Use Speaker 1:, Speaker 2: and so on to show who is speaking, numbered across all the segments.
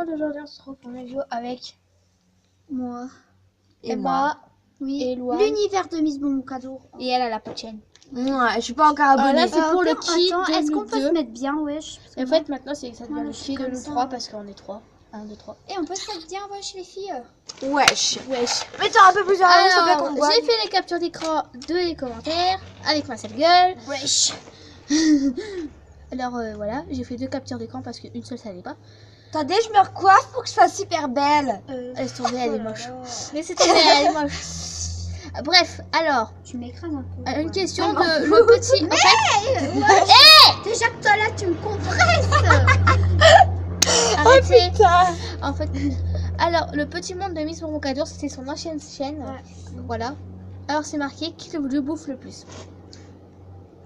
Speaker 1: monde, aujourd'hui on se retrouve pour une vidéo avec
Speaker 2: Moi.
Speaker 1: Emma
Speaker 2: Oui.
Speaker 1: et Louane.
Speaker 2: L'univers de Miss Bonboncadour.
Speaker 1: Et elle a la chaîne.
Speaker 3: Ouais, je suis pas encore abonnée.
Speaker 1: Là c'est pour le
Speaker 2: Attends,
Speaker 1: qui de
Speaker 2: est-ce
Speaker 1: nous
Speaker 2: qu'on peut
Speaker 1: deux.
Speaker 2: se mettre bien, wesh?
Speaker 1: Et en fait maintenant c'est ça devient
Speaker 2: Voilà,
Speaker 1: le
Speaker 2: je
Speaker 1: qui
Speaker 2: suis
Speaker 1: de
Speaker 2: comme
Speaker 1: nous
Speaker 2: ça,
Speaker 1: trois
Speaker 2: hein.
Speaker 1: parce qu'on est trois. 1, 2, 3.
Speaker 2: Et on peut se mettre bien, wesh, les filles.
Speaker 3: Wesh.
Speaker 1: Wesh.
Speaker 3: Mets-toi un peu plus en avant, s'il te plaît, qu'on
Speaker 1: Alors,
Speaker 3: voit.
Speaker 1: j'ai fait les captures d'écran de les commentaires avec ma sale gueule.
Speaker 2: Wesh.
Speaker 1: Alors voilà, j'ai fait 2 captures d'écran parce qu'une seule ça allait pas.
Speaker 3: Attendez, je me recoiffe pour que je sois super belle.
Speaker 1: Laisse tomber, elle est
Speaker 2: Oh là
Speaker 1: moche.
Speaker 2: là.
Speaker 1: Mais c'est tombé, elle est moche. Bref, alors,
Speaker 2: Tu m'écrases un peu.
Speaker 1: une
Speaker 2: ouais.
Speaker 1: question de le petit. En fait,
Speaker 2: Déjà que toi là, tu me compresses.
Speaker 1: arrêtez.
Speaker 3: Putain.
Speaker 1: En fait, alors le petit monde de Miss Bonboncadour, c'était son ancienne chaîne.
Speaker 2: Ouais.
Speaker 1: Voilà. Alors c'est marqué qui le bouffe le plus.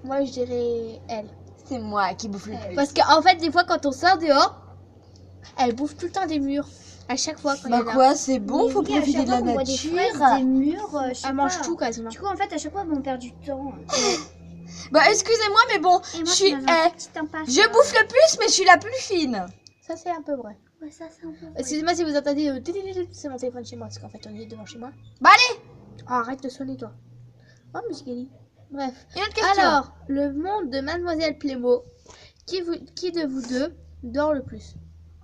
Speaker 1: Moi je dirais elle.
Speaker 3: C'est moi qui bouffe le plus.
Speaker 1: Parce qu'en fait, des fois quand on sort dehors, elle bouffe tout le temps des murs. À chaque fois quand il y
Speaker 3: Bah
Speaker 1: en a.
Speaker 3: quoi, c'est bon,
Speaker 2: Mais
Speaker 3: faut
Speaker 2: oui, à
Speaker 3: profiter
Speaker 2: chaque
Speaker 3: de la
Speaker 2: fois qu'on voit des
Speaker 3: nature.
Speaker 2: fraises, des murs, je sais
Speaker 1: Elle mange
Speaker 2: pas.
Speaker 1: tout quasiment.
Speaker 2: Du coup, en fait, à chaque fois, on perd du temps.
Speaker 3: Bah excusez-moi, mais bon,
Speaker 2: Et
Speaker 3: je
Speaker 2: moi,
Speaker 3: suis,
Speaker 2: je suis dans un petit impasse.
Speaker 3: je bouffe le plus, mais je suis la plus fine.
Speaker 1: Ça c'est un peu vrai.
Speaker 2: Ouais, ça, c'est un peu.
Speaker 1: Excusez-moi si vous entendez c'est mon téléphone chez moi parce qu'en fait on est devant chez moi.
Speaker 3: Bah allez,
Speaker 1: Oh, arrête de sonner toi. Oh musique Ellie. Bref.
Speaker 3: une autre question.
Speaker 1: Alors, le monde de Mademoiselle Plémo, qui de vous deux dort le plus?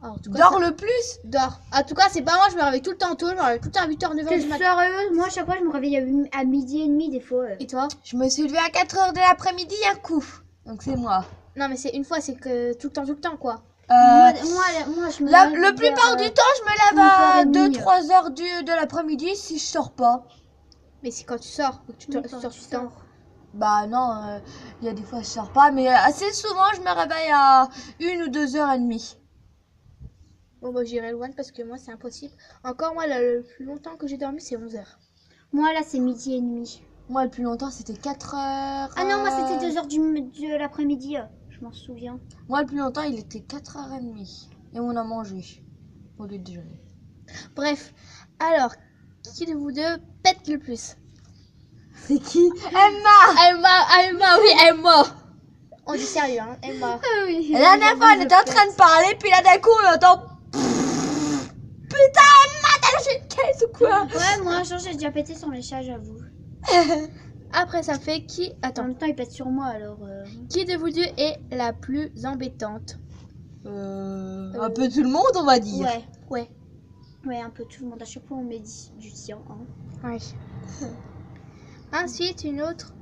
Speaker 1: Alors, en tout cas,
Speaker 3: Dors
Speaker 1: ça-
Speaker 3: le plus.
Speaker 1: dort. En tout cas, c'est pas moi, je me réveille tout le temps tôt, je me réveille tout le temps à 8h, 9h
Speaker 2: T'es
Speaker 1: du matin.
Speaker 2: sérieuse? Moi, à chaque fois, je me réveille à midi et demi, des fois.
Speaker 1: Et toi?
Speaker 3: Je me suis levée à 4h de l'après-midi un coup. Donc c'est moi.
Speaker 1: Non, mais c'est une fois, c'est que tout le temps, quoi.
Speaker 2: Moi, je me réveille
Speaker 3: Le plupart
Speaker 2: vers,
Speaker 3: du temps, je me lève à
Speaker 2: 11h30.
Speaker 3: 2-3 heures de l'après-midi si je sors pas.
Speaker 1: Mais c'est quand tu sors, faut que tu
Speaker 2: oui,
Speaker 1: sors
Speaker 2: quand
Speaker 1: tout
Speaker 2: tu
Speaker 1: le temps.
Speaker 2: sors.
Speaker 3: Bah non, il y a des fois je sors pas, mais assez souvent je me réveille à 1 ou 2h30.
Speaker 1: Bon, bah, j'irai loin parce que moi, c'est impossible. Encore, moi, le plus longtemps que j'ai dormi, c'est 11h.
Speaker 2: Moi, là, c'est midi et demi.
Speaker 3: Moi le plus longtemps c'était 4 heures.
Speaker 2: Ah non, moi, c'était 2h de l'après-midi. Je m'en souviens.
Speaker 3: Moi le plus longtemps il était 4h30. Et on a mangé au lieu de déjeuner.
Speaker 1: Bref, alors, qui de vous deux pète le plus?
Speaker 3: C'est qui? Emma.
Speaker 1: Oui, Emma. On dit sérieux, hein, Emma.
Speaker 2: Ah oui.
Speaker 3: La dernière fois on était en train de parler, puis là d'un coup on entend... Putain Emma, t'as lâché une caisse ou quoi?
Speaker 2: Ouais, moi, genre, j'ai déjà pété sur les chats, j'avoue.
Speaker 1: Après, ça fait qui...
Speaker 2: En
Speaker 1: Attends.
Speaker 2: même temps, il pète sur moi, alors...
Speaker 1: Qui de vous deux est la plus embêtante?
Speaker 3: Un peu tout le monde on va dire.
Speaker 2: Ouais.
Speaker 1: Ouais.
Speaker 2: Ouais, un peu tout le monde. À chaque fois, on met du tien. Hein.
Speaker 1: Oui. Ensuite, une autre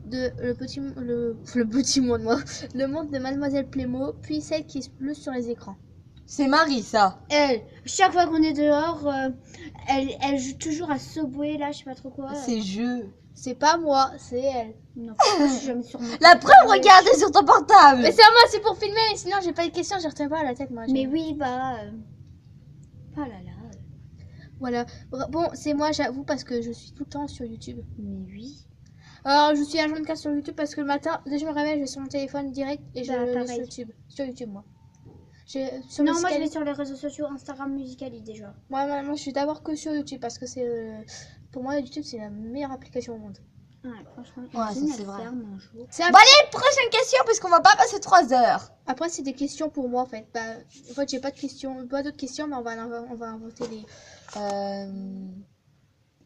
Speaker 1: de le petit monde, moi. Le monde de Mademoiselle Plémo, puis celle qui est plus sur les écrans.
Speaker 3: C'est Marie ça.
Speaker 2: Elle, chaque fois qu'on est dehors, elle joue toujours à Subway, là, je sais pas trop quoi.
Speaker 3: C'est jeu.
Speaker 1: C'est pas moi, c'est elle.
Speaker 2: Non, je suis jamais sur mon...
Speaker 3: La preuve, regardez sur ton portable.
Speaker 1: Mais c'est à moi, c'est pour filmer. Sinon, j'ai pas de questions, je retiens pas à la tête, moi.
Speaker 2: Mais oui, bah... Oh là là.
Speaker 1: Voilà. Bon, c'est moi, j'avoue, parce que je suis tout le temps sur YouTube.
Speaker 2: Mais oui.
Speaker 1: Alors, je suis à 24 sur YouTube parce que le matin, dès que je me réveille, je vais sur mon téléphone direct et je
Speaker 2: Bah,
Speaker 1: vais
Speaker 2: pareil.
Speaker 1: sur YouTube. Sur YouTube, moi. Sur
Speaker 2: Non, moi, je
Speaker 1: Musical.ly.
Speaker 2: vais sur les réseaux sociaux, Instagram, Musical.ly, déjà.
Speaker 1: Moi, je suis d'abord que sur YouTube parce que c'est... pour moi, YouTube, c'est la meilleure application au monde.
Speaker 2: Ouais, franchement,
Speaker 3: Ouais,
Speaker 2: imagine,
Speaker 3: ça, c'est
Speaker 2: elle
Speaker 3: vrai.
Speaker 2: ferme un jour.
Speaker 1: C'est
Speaker 3: Bon allez, prochaine question parce qu'on va pas passer 3 heures.
Speaker 1: Après, c'est des questions pour moi, en fait. Bah, en fait, j'ai pas de questions, pas d'autres questions, mais on va inventer des...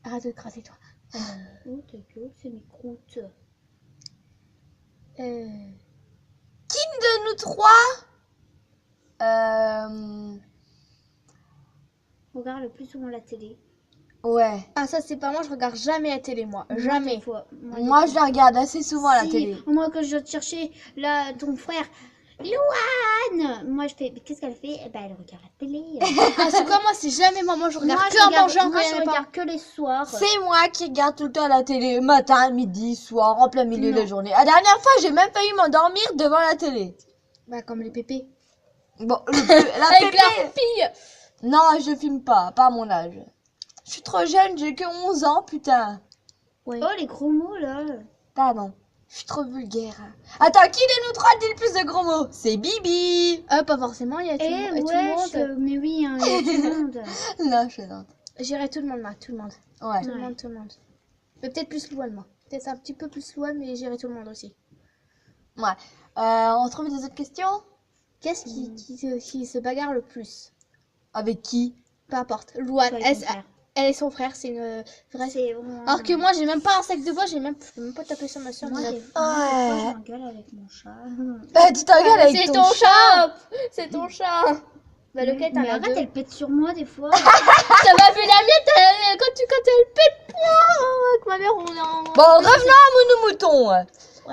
Speaker 1: Arrête de craser, toi.
Speaker 2: Oh, ta gueule, c'est mes croûtes.
Speaker 3: Qui de nous trois
Speaker 2: Regarde le plus souvent la télé.
Speaker 3: Ouais.
Speaker 1: Ah, ça, c'est pas moi, je regarde jamais la télé, moi.
Speaker 2: Moi,
Speaker 1: Jamais.
Speaker 2: des fois.
Speaker 3: Moi je la regarde assez souvent à la
Speaker 2: Si,
Speaker 3: télé.
Speaker 2: Moi, quand je dois te chercher là, ton frère, Louane, moi je fais, mais qu'est-ce qu'elle fait? Eh ben, elle regarde la télé.
Speaker 1: Ah, c'est quoi, moi, c'est jamais moi. Moi, je regarde
Speaker 2: Moi,
Speaker 1: que en mangeant
Speaker 2: moi,
Speaker 1: quand il y
Speaker 2: je
Speaker 1: en a pas.
Speaker 2: regarde que les soirs.
Speaker 3: C'est moi qui regarde tout le temps la télé, matin, midi, soir, en plein milieu de la
Speaker 2: Non.
Speaker 3: journée. La dernière fois, j'ai même failli m'endormir devant la télé.
Speaker 1: Bah, comme les pépés.
Speaker 3: Bon, la
Speaker 1: Avec
Speaker 3: pépé...
Speaker 1: leur fille.
Speaker 3: Non, je filme pas à mon âge. Je suis trop jeune, j'ai que 11 ans, putain.
Speaker 1: Ouais.
Speaker 2: Oh, les gros mots là.
Speaker 3: Pardon, je suis trop vulgaire. Attends, qui de nous trois dit le plus de gros mots? C'est Bibi.
Speaker 1: Pas forcément, il y a tout,
Speaker 2: Eh,
Speaker 1: tout
Speaker 2: wesh,
Speaker 1: le monde.
Speaker 2: mais oui, hein, il y a tout le monde.
Speaker 3: Non, je suis lente.
Speaker 1: J'irai tout le monde, moi, tout le monde.
Speaker 3: Ouais.
Speaker 1: Tout le
Speaker 2: Ouais.
Speaker 1: monde, tout le monde. Mais peut-être plus Louane, moi. Peut-être un petit peu plus Louane, mais j'irai tout le monde aussi.
Speaker 3: On trouve des autres questions?
Speaker 1: Qu'est-ce qui se bagarre le plus?
Speaker 3: Avec qui?
Speaker 1: Peu importe. Louane,
Speaker 2: Toi et ton frère.
Speaker 1: elle et son frère, c'est une vraie.
Speaker 2: C'est vraiment...
Speaker 1: Alors que moi, j'ai même pas un sac de bois, je peux même pas taper sur ma soeur.
Speaker 2: Moi,
Speaker 1: mais-
Speaker 2: des fois, je m'engueule avec mon chat.
Speaker 3: Tu t'engueules avec
Speaker 1: C'est
Speaker 3: ton
Speaker 1: ton
Speaker 3: chat.
Speaker 1: chat. C'est ton chat. Bah, lequel t'en
Speaker 2: Mais
Speaker 1: as
Speaker 2: arrête,
Speaker 1: deux.
Speaker 2: elle pète sur moi des fois.
Speaker 1: Ça m'a fait la mienne quand elle pète. Avec ma mère, on est en.
Speaker 3: Bon, revenons à mon mouton.
Speaker 1: Ouais.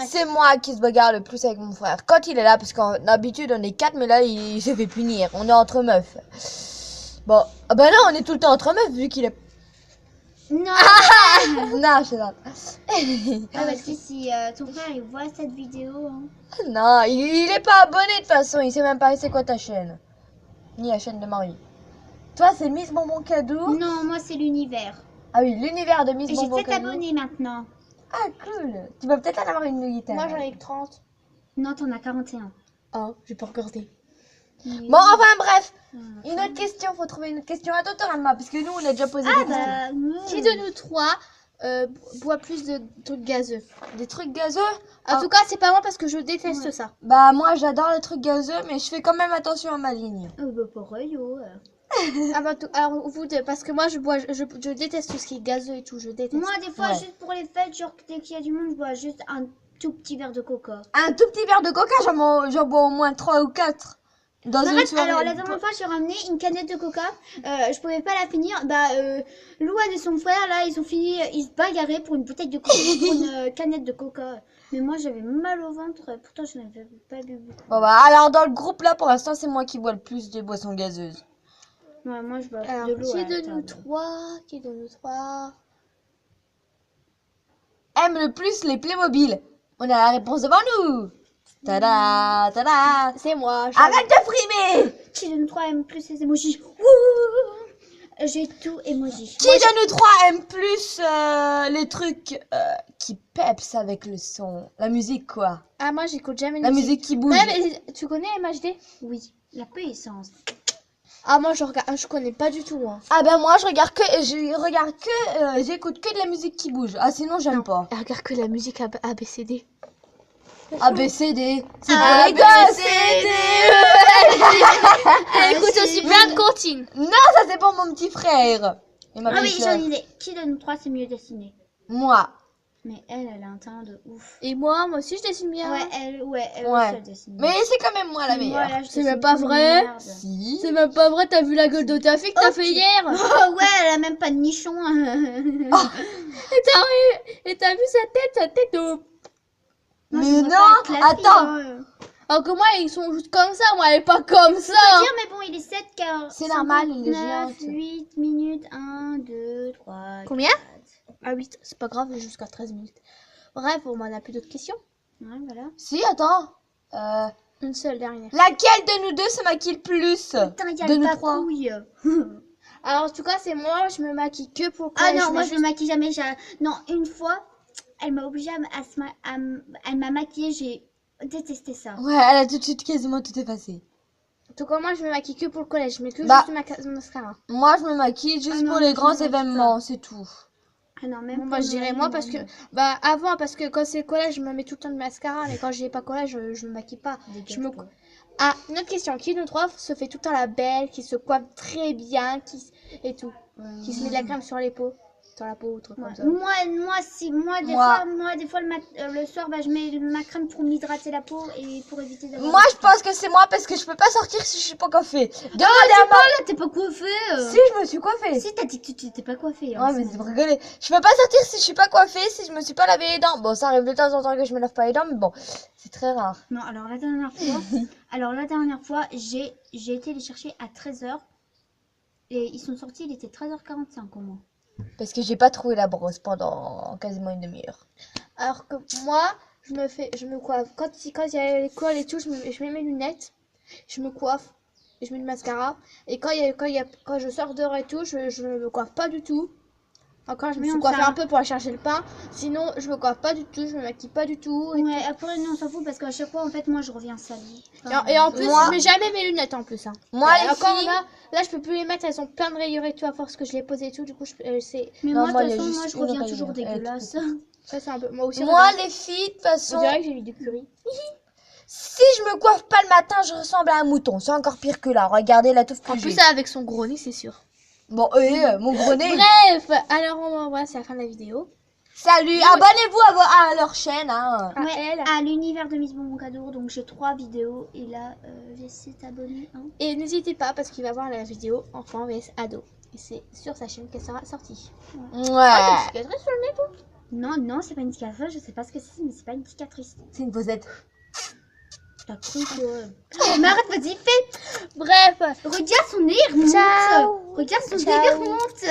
Speaker 3: C'est moi qui se bagarre le plus avec mon frère. Quand il est là, parce qu'en d'habitude on est 4, mais là il se fait punir. On est entre meufs. Bon, ah bah là on est tout le temps entre meufs vu qu'il est.
Speaker 2: Non.
Speaker 3: Non, je sais pas.
Speaker 2: Ah, parce que si ton frère il voit cette vidéo, hein.
Speaker 3: Non, il est pas abonné de toute façon. Il sait même pas c'est quoi ta chaîne. Ni la chaîne de Marie. Toi, c'est Miss Bonbon Cadeau.
Speaker 2: Non, moi c'est l'univers.
Speaker 3: Ah oui, l'univers de Miss
Speaker 2: Et j'ai
Speaker 3: Bonbon
Speaker 2: 7
Speaker 3: Cadeau.
Speaker 2: abonnés maintenant.
Speaker 3: Ah, cool. Tu vas peut-être en avoir une guitare.
Speaker 1: Moi, j'en ai que 30.
Speaker 2: Non, t'en as 41.
Speaker 1: Oh, j'ai pas regardé.
Speaker 3: Bon, enfin bref. Une autre question, faut trouver une autre question à toi, Torama, parce que nous on a déjà posé des questions.
Speaker 2: Bah,
Speaker 1: Qui de nous trois boit plus de trucs gazeux?
Speaker 3: Des trucs gazeux?
Speaker 1: En tout cas, c'est pas moi parce que je déteste ça.
Speaker 3: Bah moi j'adore les trucs gazeux, mais je fais quand même attention à ma ligne.
Speaker 2: bah pareil, oh.
Speaker 1: Ah bah, alors, vous deux, parce que moi, je déteste tout ce qui est gazeux et tout, je déteste.
Speaker 2: Moi, des fois,
Speaker 3: Ouais.
Speaker 2: juste pour les fêtes, genre dès qu'il y a du monde, je bois juste un tout petit verre de coca.
Speaker 3: Un tout petit verre de coca, j'en bois au moins 3 ou 4. Dans une
Speaker 2: Arrête,
Speaker 3: soirée.
Speaker 2: alors la dernière fois, j'ai ramené une canette de coca. Je pouvais pas la finir. Bah, Louane et son frère, là, ils ont fini, ils se bagarraient pour une bouteille de coca, pour une canette de coca. Mais moi, j'avais mal au ventre. Pourtant, je n'avais pas bu beaucoup.
Speaker 3: Bon bah alors dans le groupe là, pour l'instant c'est moi qui bois le plus de boissons gazeuses.
Speaker 2: Ouais, moi, je bois
Speaker 1: Alors,
Speaker 2: de l'eau.
Speaker 1: qui
Speaker 2: à
Speaker 1: de
Speaker 2: la
Speaker 1: nous
Speaker 2: table.
Speaker 1: trois Qui de nous trois
Speaker 3: Aime le plus les Playmobil. On a la réponse devant nous. Tada, tada.
Speaker 1: C'est moi.
Speaker 3: Arrête de frimer.
Speaker 2: Qui de nous trois aime plus les emojis? Wouh, j'ai tout emoji.
Speaker 3: Qui de nous trois aime plus les trucs qui peps avec le son? La musique quoi.
Speaker 1: Ah, moi, j'écoute jamais de
Speaker 3: La musique qui bouge.
Speaker 1: Ouais, mais tu connais MHD?
Speaker 2: Oui, la puissance.
Speaker 1: Ah, moi, je regarde, je connais pas du tout. Hein.
Speaker 3: Ah ben moi j'écoute que de la musique qui bouge. Ah sinon j'aime pas.
Speaker 1: Elle regarde que la musique ABCD.
Speaker 3: ABCD. C'est pour
Speaker 1: A,
Speaker 3: les
Speaker 1: B,
Speaker 3: gosses.
Speaker 1: C, D, Elle écoute aussi plein de comptines.
Speaker 3: Non, ça c'est pour mon petit frère. Et ma
Speaker 2: Ah oui,
Speaker 3: petite
Speaker 2: j'ai
Speaker 3: sœur.
Speaker 2: une idée. Qui de nous trois c'est mieux dessiné?
Speaker 3: Moi.
Speaker 2: Mais elle a un talent de ouf.
Speaker 1: Et moi aussi, je dessine bien.
Speaker 2: Ouais, elle
Speaker 3: Ouais.
Speaker 2: aussi, elle dessine.
Speaker 3: Mais c'est quand même moi la
Speaker 2: Mais
Speaker 3: meilleure.
Speaker 2: moi, là, je
Speaker 1: C'est
Speaker 2: dessine
Speaker 1: même pas
Speaker 2: comme une
Speaker 1: vrai.
Speaker 2: merde.
Speaker 3: Si.
Speaker 1: C'est même pas vrai, t'as vu la gueule de ta fille que t'as fait hier?
Speaker 2: Oh ouais, elle a même pas de nichon.
Speaker 1: Et t'as vu sa tête de...
Speaker 2: Moi,
Speaker 3: Mais
Speaker 2: je voudrais
Speaker 3: non,
Speaker 2: pas être la fille,
Speaker 3: attends.
Speaker 2: hein.
Speaker 1: Alors que moi, ils sont juste comme ça, moi, elle est pas comme ça.
Speaker 2: Faut dire, mais bon, il est 7 car
Speaker 3: C'est normal, il est
Speaker 2: 59,
Speaker 3: géant.
Speaker 2: 8 minutes, 1, 2, 3.
Speaker 1: Combien? Ah 8, c'est pas grave, jusqu'à 13 minutes. Bref, on m'en a plus d'autres questions.
Speaker 2: Ouais, voilà.
Speaker 3: Si, attends.
Speaker 1: Une seule dernière.
Speaker 3: Laquelle de nous deux se maquille le plus?
Speaker 2: Putain, il y a
Speaker 3: De
Speaker 2: le
Speaker 3: nous trois.
Speaker 2: papouille.
Speaker 1: Alors, en tout cas, c'est moi, je me maquille que pour le
Speaker 2: Ah
Speaker 1: collège,
Speaker 2: non,
Speaker 1: mais
Speaker 2: moi je me maquille jamais. Non, une fois, elle m'a obligée elle m'a maquillée, j'ai détesté ça.
Speaker 3: Ouais, elle a tout de suite quasiment tout effacé.
Speaker 1: En tout cas, moi, je me maquille que pour le collège, je mets que
Speaker 3: Bah.
Speaker 1: juste mascara.
Speaker 3: Moi, je me maquille juste
Speaker 2: Ah non,
Speaker 3: pour les
Speaker 2: je
Speaker 3: grands
Speaker 2: me maquille
Speaker 3: événements, c'est tout.
Speaker 2: Ah non, même
Speaker 1: Bon,
Speaker 2: pas
Speaker 1: bah, je dirais
Speaker 2: Noël,
Speaker 1: moi
Speaker 2: non,
Speaker 1: parce que,
Speaker 2: non.
Speaker 1: bah, avant, parce que quand c'est le collège, je me mets tout le temps de mascara, mais quand j'ai pas collège, je me maquille pas. Je me... Ah, une autre question. Qui de nous trois se fait tout le temps la belle, qui se coiffe très bien, et tout, qui se met de la crème sur les peaux, sur la peau ou truc comme ça.
Speaker 2: Moi, des fois, le soir, bah, je mets ma crème pour m'hydrater la peau et pour éviter d'avoir.
Speaker 3: Moi, je pense que c'est moi parce que je peux pas sortir si je suis pas coiffée.
Speaker 2: Là, t'es pas coiffée.
Speaker 3: Si, je me suis coiffée.
Speaker 2: Si, t'as dit que tu t'étais pas coiffée. hein,
Speaker 3: Ouais, mais
Speaker 2: ce
Speaker 3: c'est pour
Speaker 2: matin.
Speaker 3: rigoler. Je peux pas sortir si je suis pas coiffée, si je me suis pas lavé les dents. Bon, ça arrive de temps en temps que je me lave pas les dents, mais bon, c'est très rare.
Speaker 2: Non, alors la dernière fois, j'ai été les chercher à 13h. Et ils sont sortis, il était 13h45 au moins.
Speaker 3: Parce que j'ai pas trouvé la brosse pendant quasiment une demi-heure.
Speaker 1: Alors que moi, je me coiffe. Quand il y a l'école et tout, je mets mes lunettes, je me coiffe, et je mets du mascara. Et quand je sors dehors et tout, je me coiffe pas du tout. Encore, je me
Speaker 2: Mais
Speaker 1: suis
Speaker 2: on
Speaker 1: coiffée
Speaker 2: s'en-
Speaker 1: un peu pour aller chercher le pain. Sinon, je me coiffe pas du tout, je me maquille pas du tout.
Speaker 2: Ouais, après, non, on s'en fout parce qu'à chaque fois, en fait, moi, je reviens salie.
Speaker 1: Et en plus,
Speaker 3: Moi-
Speaker 1: je mets jamais mes lunettes en plus. Hein.
Speaker 3: Moi,
Speaker 1: Et
Speaker 3: les
Speaker 1: encore
Speaker 3: filles...
Speaker 1: là, je peux plus les mettre, elles ont plein de rayures et tout à force que je les posais et tout. Du coup, c'est
Speaker 2: Mais
Speaker 3: Non,
Speaker 2: moi,
Speaker 3: moi,
Speaker 2: de
Speaker 3: il y a
Speaker 2: toute façon, moi,
Speaker 3: juste
Speaker 2: je reviens
Speaker 3: une
Speaker 2: toujours
Speaker 3: rayure.
Speaker 2: dégueulasse.
Speaker 1: ça, c'est un peu. Moi aussi,
Speaker 3: Moi,
Speaker 1: regarde.
Speaker 3: les filles, de toute façon...
Speaker 1: On dirait que j'ai mis du curry.
Speaker 3: Si je me coiffe pas le matin, je ressemble à un mouton. C'est encore pire que là. Regardez la touffe que
Speaker 1: En
Speaker 3: j'ai.
Speaker 1: plus, ça avec son gros nez, c'est sûr.
Speaker 3: Bon, mon gros nez.
Speaker 1: Bref, alors on va c'est la fin de la vidéo.
Speaker 3: Salut, abonnez-vous à leur chaîne. Hein.
Speaker 1: À
Speaker 2: Ouais,
Speaker 1: elle.
Speaker 2: à l'univers de Miss Bonbon Cadeau, donc j'ai 3 vidéos et là j'essaie de t'abonner. Hein.
Speaker 1: Et n'hésitez pas parce qu'il va voir la vidéo enfant vs ado. Et c'est sur sa chaîne qu'elle sera sortie.
Speaker 3: Ouais.
Speaker 1: Ah, t'as une cicatrice sur le nez, toi?
Speaker 2: Non, c'est pas une cicatrice, je sais pas ce que c'est, mais c'est pas une cicatrice.
Speaker 3: C'est une posette.
Speaker 2: T'as cru quoi? Mais arrête, vas-y, fais!
Speaker 1: Bref,
Speaker 2: Regarde son nez, il remonte!
Speaker 1: Ciao.
Speaker 2: Regarde son nez,
Speaker 1: Ciao.
Speaker 2: il remonte!